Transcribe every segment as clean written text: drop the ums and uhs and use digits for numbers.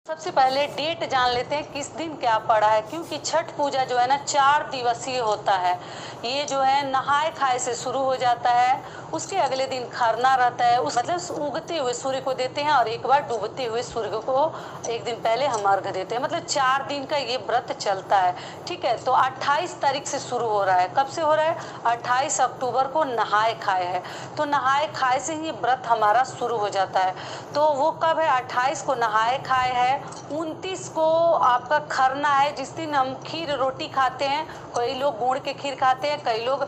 सबसे पहले डेट जान लेते हैं किस दिन क्या पड़ा है, क्योंकि छठ पूजा जो है ना 4 दिवसीय होता है। ये जो है नहाए खाए से शुरू हो जाता है, उसके अगले दिन खरना रहता है, उस मतलब उगते हुए सूर्य को देते हैं और एक बार डूबते हुए सूर्य को एक दिन पहले हम अर्घ देते हैं। मतलब 4 दिन का ये व्रत चलता है। ठीक है, तो 28 तारीख से शुरू हो रहा है। कब से हो रहा है? 28 अक्टूबर को नहाए खाए है, तो नहाए खाए से ही व्रत हमारा शुरू हो जाता है। तो वो कब है? 28 को नहाए खाए है, 29 को आपका खरना है, जिस दिन हम खीर रोटी खाते हैं। कई लोग गुड़ के खीर खाते हैं, कई लोग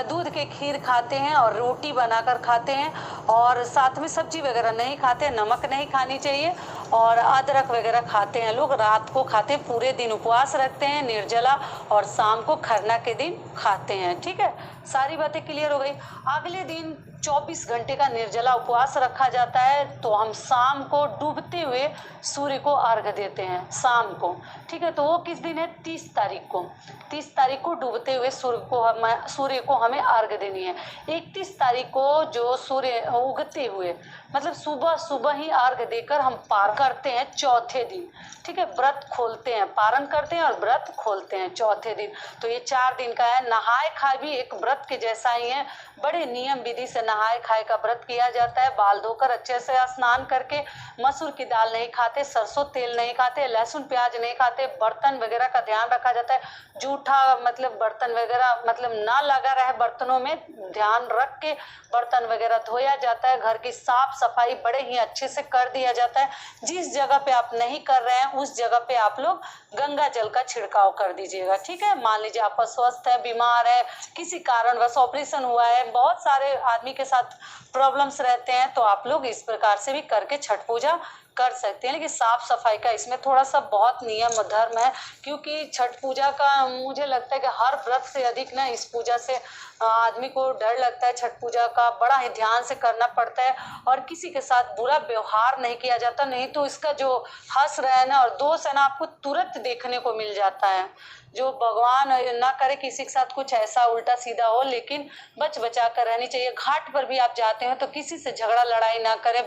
दूध के खीर खाते हैं और रोटी बनाकर खाते हैं, और साथ में सब्जी वगैरह नहीं खाते, नमक नहीं खानी चाहिए, और अदरक वगैरह खाते हैं लोग। रात को खाते हैं, पूरे दिन उपवास रखते हैं निर्जला, और शाम को खरना के दिन खाते हैं। ठीक है, सारी बातें क्लियर हो गई। अगले दिन 24 घंटे का निर्जला उपवास रखा जाता है, तो हम शाम को डूबते हुए सूर्य को अर्घ देते हैं शाम को। ठीक है, तो वो किस दिन है? 30 तारीख को। 30 तारीख को डूबते हुए सूर्य को हमें अर्घ देनी है। 31 तारीख को जो सूर्य उगते हुए, मतलब सुबह सुबह ही अर्घ देकर हम पार करते हैं चौथे दिन। ठीक है, व्रत खोलते हैं, पारण करते हैं और व्रत खोलते हैं चौथे दिन। तो ये 4 दिन का है। नहाए खाए भी एक व्रत के जैसा ही है, बड़े नियम विधि से नहाए खाए का व्रत किया जाता है। बाल धोकर अच्छे से स्नान करके, मसूर की दाल नहीं खाते, सरसों तेल नहीं खाते, लहसुन प्याज नहीं खाते, बर्तन वगैरह का ध्यान रखा जाता है। जूठा मतलब बर्तन वगैरह मतलब ना लगा रहे बर्तनों में, ध्यान रख के बर्तन वगैरह धोया जाता है। घर की साफ सफाई बड़े ही अच्छे से कर दिया जाता है। जिस जगह पे आप नहीं कर रहे हैं उस जगह पे आप लोग गंगा जल का छिड़काव कर दीजिएगा। ठीक है, मान लीजिए आप अस्वस्थ है, बीमार है, किसी कारणवश ऑपरेशन हुआ है, बहुत सारे आदमी के साथ प्रॉब्लम्स रहते हैं, तो आप लोग इस प्रकार से भी करके छठ पूजा कर सकते हैं। लेकिन साफ सफाई का इसमें थोड़ा सा बहुत नियम धर्म है, क्योंकि छठ पूजा का मुझे लगता है कि हर व्रत से अधिक ना इस पूजा से आदमी को डर लगता है। छठ पूजा का बड़ा ही ध्यान से करना पड़ता है, और किसी के साथ बुरा व्यवहार नहीं किया जाता, नहीं तो इसका जो हंस रहा है ना और दोष है ना आपको तुरंत देखने को मिल जाता है। जो भगवान ना करे किसी के साथ कुछ ऐसा उल्टा सीधा हो, लेकिन बच बचा कर रहनी चाहिए। घाट पर भी आप जाते हो तो किसी से झगड़ा लड़ाई ना करें,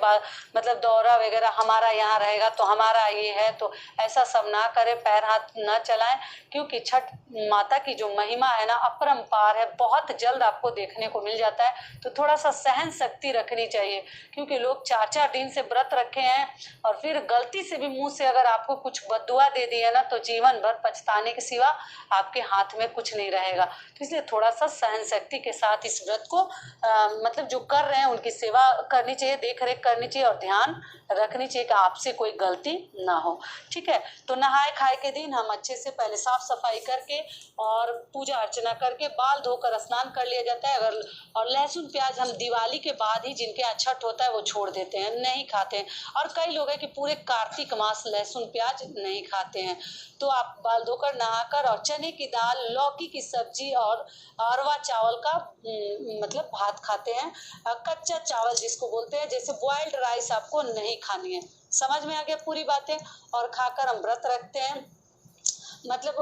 मतलब दौरा वगैरह हमारा यहाँ रहेगा तो हमारा ये है, तो ऐसा सब ना करें, पैर हाथ ना चलाएं, क्योंकि छठ माता की जो महिमा है ना अपरंपार है, बहुत जल्द आपको देखने को मिल जाता है। तो थोड़ा सा सहन शक्ति रखनी चाहिए, क्योंकि लोग 4-4 दिन से व्रत रखे हैं और फिर गलती से भी मुंह से अगर आपको कुछ बद्दुआ दे दी है ना, तो जीवन भर पछताने के सिवा आपके हाथ में कुछ नहीं रहेगा। तो इसलिए थोड़ा सा सहन शक्ति के साथ इस व्रत को मतलब जो कर रहे हैं उनकी सेवा करनी चाहिए, देख रेख करनी चाहिए और ध्यान रखनी चाहिए कि आपसे कोई गलती ना हो। ठीक है, तो नहाए खाए के दिन हम अच्छे से पहले साफ सफाई करके और पूजा अर्चना करके बाल धोकर स्नान कर लिया जाता है। अगर और लहसुन प्याज हम दिवाली के बाद ही, जिनके यहाँ छठ होता है वो छोड़ देते हैं, नहीं खाते हैं, और कई लोग हैं कि पूरे कार्तिक मास लहसुन प्याज नहीं खाते हैं। तो आप बाल धोकर नहाकर और चने की दाल, लौकी की सब्जी और अरवा चावल का मतलब भात खाते हैं। कच्चा चावल जिसको बोलते हैं, जैसे बॉइल्ड राइस आपको नहीं खानी है। समझ में आ गया पूरी बातें? और खाकर हम व्रत रखते हैं, मतलब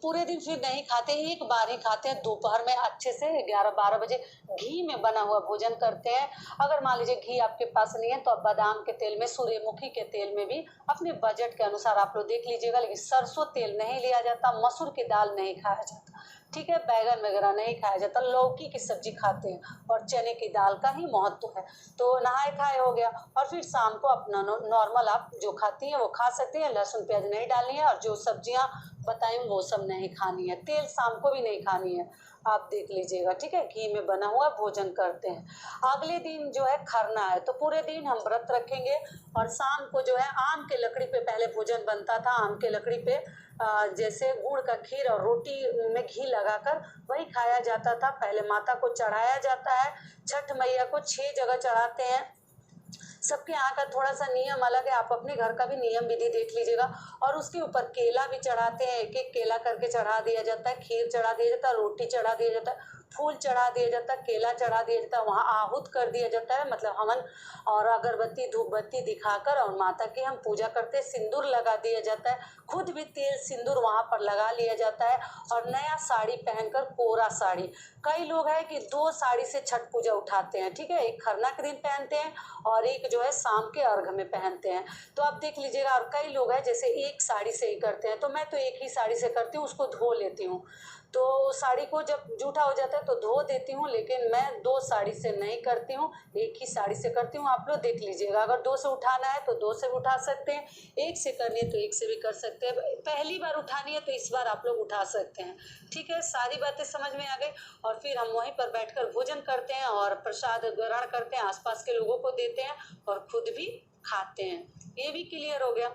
पूरे दिन फिर नहीं खाते, एक बार ही खाते हैं। दोपहर में अच्छे से 11-12 बजे घी में बना हुआ भोजन करते हैं। अगर मान लीजिए घी आपके पास नहीं है तो आप बादाम के तेल में, सूर्यमुखी के तेल में भी अपने बजट के अनुसार आप लोग देख लीजिएगा। लेकिन सरसों तेल नहीं लिया जाता, मसूर की दाल नहीं खाया जाता, ठीक है, बैगन वगैरह नहीं खाया जाता, लौकी की सब्जी खाते हैं और चने की दाल का ही महत्व है। तो नहाए खाए हो गया, और फिर शाम को अपना नॉर्मल आप जो खाती हैं वो खा सकती हैं। लहसुन प्याज नहीं डालनी है और जो सब्जियां बताई वो सब नहीं खानी है। तेल शाम को भी नहीं खानी है, आप देख लीजिएगा। ठीक है, घी में बना हुआ भोजन करते हैं। अगले दिन जो है खरना है, तो पूरे दिन हम व्रत रखेंगे और शाम को जो है आम के लकड़ी पे पहले भोजन बनता था। आम के लकड़ी पे जैसे गुड़ का खीर और रोटी में घी लगाकर वही खाया जाता था। पहले माता को चढ़ाया जाता है, छठ मैया को 6 जगह चढ़ाते हैं। सबके यहाँ का थोड़ा सा नियम अलग है, आप अपने घर का भी नियम विधि देख लीजिएगा। और उसके ऊपर केला भी चढ़ाते हैं, एक एक केला करके चढ़ा दिया जाता है, खीर चढ़ा दिया जाता है, रोटी चढ़ा दिया जाता है, फूल चढ़ा दिया जाता है, केला चढ़ा दिया जाता है, वहाँ आहूत कर दिया जाता है, मतलब हवन और अगरबत्ती धूप बत्ती दिखाकर और माता की हम पूजा करते हैं। सिंदूर लगा दिया जाता है, खुद भी तेल सिंदूर वहाँ पर लगा लिया जाता है और नया साड़ी पहनकर, कोरा साड़ी। कई लोग हैं कि 2 साड़ी से छठ पूजा उठाते हैं, ठीक है, एक खरना के दिन पहनते हैं और एक जो है शाम के अर्घ में पहनते हैं। तो आप देख लीजिएगा, और कई लोग हैं जैसे एक साड़ी से ही करते हैं, तो मैं तो एक ही साड़ी से करती हूँ, उसको धो लेती हूँ। तो साड़ी को जब जूठा हो जाता है तो धो देती हूँ, लेकिन मैं 2 साड़ी से नहीं करती हूँ, एक ही साड़ी से करती हूँ। आप लोग देख लीजिएगा, अगर 2 से उठाना है तो 2 से भी उठा सकते हैं, एक से करनी है तो एक से भी कर सकते हैं। पहली बार उठानी है तो इस बार आप लोग उठा सकते हैं, ठीक है। सारी बातें समझ में आ गई और फिर हम वहीं पर बैठकर भोजन करते हैं और प्रसाद ग्रहण करते हैं, आसपास के लोगों को देते हैं और खुद भी खाते हैं। ये भी क्लियर हो गया।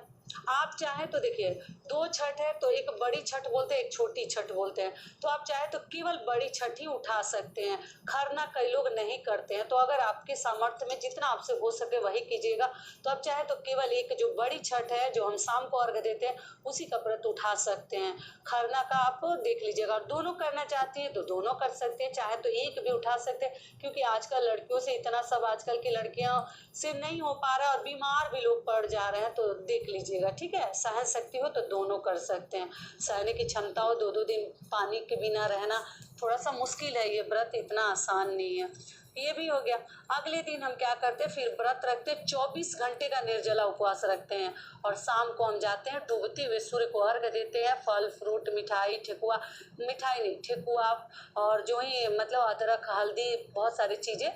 आप चाहे तो देखिए, 2 छठ है तो एक बड़ी छठ बोलते हैं, एक छोटी छठ बोलते हैं। तो आप चाहे तो केवल बड़ी छठ ही उठा सकते हैं, खरना कई लोग नहीं करते हैं। तो अगर आपके सामर्थ्य में जितना आपसे हो सके वही कीजिएगा। तो आप चाहे तो केवल एक जो बड़ी छठ है जो हम शाम को अर्घ देते हैं उसी का व्रत उठा सकते हैं। खरना का आप देख लीजिएगा, दोनों करना चाहती है तो दोनों कर सकते हैं, चाहे तो एक भी उठा सकते हैं, क्योंकि आजकल लड़कियों से इतना सब आजकल की लड़कियां से नहीं हो पा रहा है और बीमार भी लोग पड़ जा रहे हैं। तो देख लीजिएगा, ठीक है, सहन शक्ति हो तो दोनों कर सकते हैं, सहने की क्षमता हो, 2-2 दिन पानी के बिना रहना थोड़ा सा मुश्किल है, ये व्रत इतना आसान नहीं है। ये भी हो गया। अगले दिन हम क्या करते हैं, फिर व्रत रखते हैं, 24 घंटे का निर्जला उपवास रखते हैं और शाम को हम जाते हैं डूबते हुए सूर्य को अर्घ देते हैं। फल फ्रूट मिठाई ठेकुआ, मिठाई नहीं ठेकुआ और जो ही मतलब अदरक हल्दी बहुत सारी चीज़ें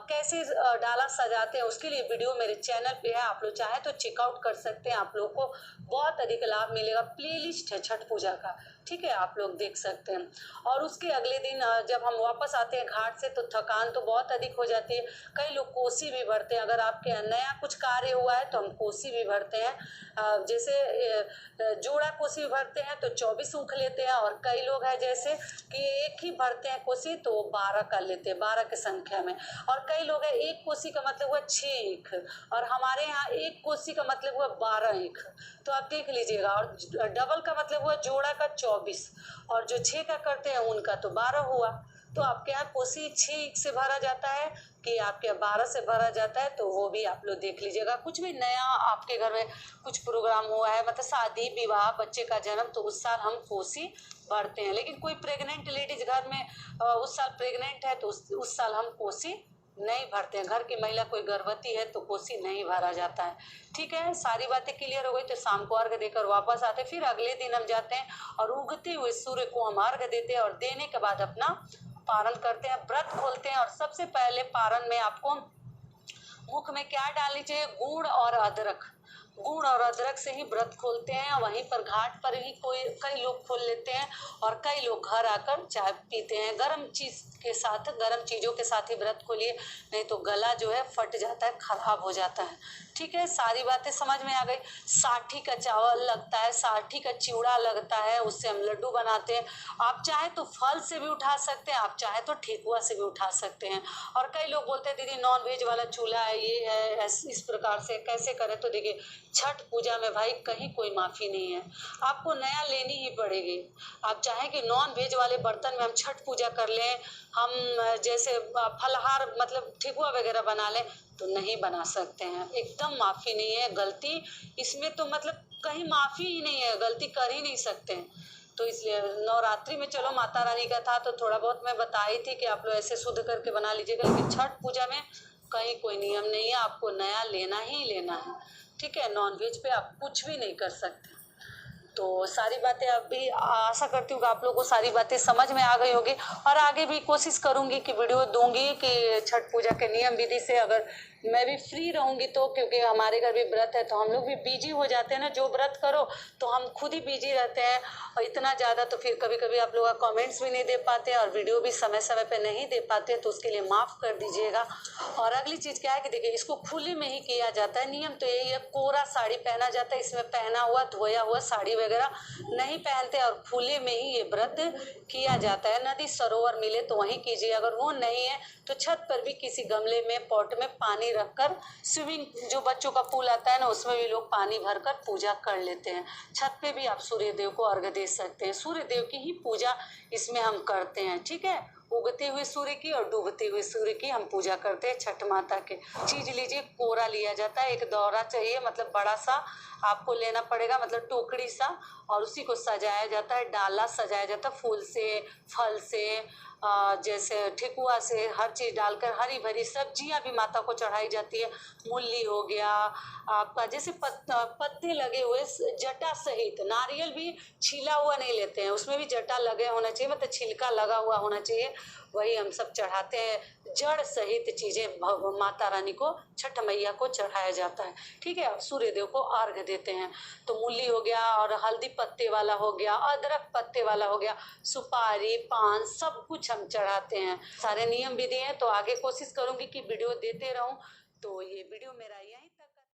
कैसे डाला सजाते हैं उसके लिए वीडियो मेरे चैनल पे है, आप लोग चाहे तो चेकआउट कर सकते हैं। आप लोग को बहुत अधिक लाभ मिलेगा, प्लेलिस्ट है छठ पूजा का, ठीक है, आप लोग देख सकते हैं। और उसके अगले दिन जब हम वापस आते हैं घाट से तो थकान तो बहुत अधिक हो जाती है। कई लोग कोसी भी भरते हैं, अगर आपके नया कुछ कार्य हुआ है तो हम कोसी भी भरते हैं। जैसे जोड़ा कोसी भरते हैं तो 24 ऊख लेते हैं और कई लोग हैं जैसे कि एक ही भरते हैं कोसी तो 12 का लेते हैं, 12 की संख्या में। और कई लोग हैं एक कोसी का मतलब हुआ 6 ईख और हमारे यहाँ एक कोसी का मतलब हुआ 12 ईख। तो आप देख लीजिएगा, और डबल का मतलब हुआ जोड़ा का 24 और जो 6 का करते हैं उनका तो 12 हुआ। तो आपके यहाँ कोसी 6 ईख से भरा जाता है कि आपके यहाँ 12 से भरा जाता है, तो वो भी आप लोग देख लीजिएगा। कुछ भी नया आपके घर में कुछ प्रोग्राम हुआ है, मतलब शादी विवाह बच्चे का जन्म, तो उस साल हम कोसी भरते हैं। लेकिन कोई प्रेग्नेंट लेडीज घर में उस साल प्रेग्नेंट है तो उस साल हम कोसी नहीं भरते हैं। घर की महिला कोई गर्भवती है तो कोसी नहीं भरा जाता है, ठीक है। सारी बातें क्लियर हो गई। तो शाम को अर्घ देकर वापस आते, फिर अगले दिन हम जाते हैं और उगते हुए सूर्य को हम अर्घ देते हैं और देने के बाद अपना पारण करते हैं, व्रत खोलते हैं। और सबसे पहले पारण में आपको मुख में क्या डालनी चाहिए, गुड़ और अदरक। गुड़ और अदरक से ही व्रत खोलते हैं, वहीं पर घाट पर ही कई लोग खोल लेते हैं और कई लोग घर आकर चाय पीते हैं। गर्म चीज़ के साथ, गर्म चीज़ों के साथ ही व्रत खोलिए, नहीं तो गला जो है फट जाता है, खराब हो जाता है, ठीक है। सारी बातें समझ में आ गई। साठी का चावल लगता है, साठी का चिवड़ा लगता है, उससे हम लड्डू बनाते हैं। आप चाहे तो फल से भी उठा सकते हैं, आप चाहे तो ठेकुआ से भी उठा सकते हैं। और कई लोग बोलते हैं दीदी नॉन वेज वाला चूल्हा है, ये है, इस प्रकार से कैसे करें। तो देखिए, छठ पूजा में भाई कहीं कोई माफ़ी नहीं है, आपको नया लेनी ही पड़ेगी। आप चाहें कि नॉन वेज वाले बर्तन में हम छठ पूजा कर लें, हम जैसे फलाहार मतलब ठेकुआ वगैरह बना लें, तो नहीं बना सकते हैं। एकदम माफ़ी नहीं है, गलती इसमें तो मतलब कहीं माफ़ी ही नहीं है, गलती कर ही नहीं सकते हैं। तो इसलिए नवरात्रि में चलो माता रानी का था तो थोड़ा बहुत मैं बताई थी कि आप लोग ऐसे शुद्ध करके बना लीजिएगा, लेकिन छठ पूजा में कहीं कोई नियम नहीं है, आपको नया लेना ही लेना है, ठीक है। नॉन वेज पे आप कुछ भी नहीं कर सकते। तो सारी बातें अभी आशा करती हूँ कि आप लोगों को सारी बातें समझ में आ गई होगी और आगे भी कोशिश करूँगी कि वीडियो दूंगी कि छठ पूजा के नियम विधि से, अगर मैं भी फ्री रहूँगी तो, क्योंकि हमारे घर भी व्रत है तो हम लोग भी बिजी हो जाते हैं ना, जो व्रत करो तो हम खुद ही बिजी रहते हैं और इतना ज़्यादा तो फिर कभी कभी आप लोग का कमेंट्स भी नहीं दे पाते और वीडियो भी समय समय पे नहीं दे पाते, तो उसके लिए माफ़ कर दीजिएगा। और अगली चीज़ क्या है कि देखिए, इसको खुले में ही किया जाता है, नियम तो यही है, कोरा साड़ी पहना जाता है, इसमें पहना हुआ धोया हुआ साड़ी वगैरह नहीं पहनते और खुले में ही ये व्रत किया जाता है। नदी सरोवर मिले तो वहीं कीजिए, अगर वो नहीं है तो छत पर भी किसी गमले में पॉट में पानी रखकर, स्विमिंग जो बच्चों का पूल आता है ना उसमें भी लोग पानी भरकर पूजा कर लेते हैं। छत पे भी आप सूर्य देव को अर्घ दे सकते हैं, सूर्य देव की ही पूजा इसमें हम करते हैं, ठीक है। उगते हुए सूर्य की और डूबते हुए सूर्य की हम पूजा करते हैं छठ माता के। चीज लीजिए, कोरा लिया जाता है, एक दौरा चाहिए, मतलब बड़ा सा आपको लेना पड़ेगा, मतलब टोकरी सा, और उसी को सजाया जाता है, डाला सजाया जाता है फूल से, फल से, जैसे ठेकुआ से, हर चीज़ डालकर, हरी भरी सब्जियां भी माता को चढ़ाई जाती है। मूली हो गया आपका, जैसे पत्ते लगे हुए जटा सहित, नारियल भी छीला हुआ नहीं लेते हैं, उसमें भी जटा लगे होना चाहिए, मतलब छिलका लगा हुआ होना चाहिए, वही हम सब चढ़ाते हैं। जड़ सहित चीजें माता रानी को, छठ मैया को चढ़ाया जाता है। ठीक है, सूर्य देव को अर्घ देते हैं। तो मूली हो गया, और हल्दी पत्ते वाला हो गया, अदरक पत्ते वाला हो गया, सुपारी, पान, सब कुछ हम चढ़ाते हैं। सारे नियम विधि हैं, तो आगे कोशिश करूंगी कि वीडियो देते रहूं। तो ये वीडियो मेरा यहीं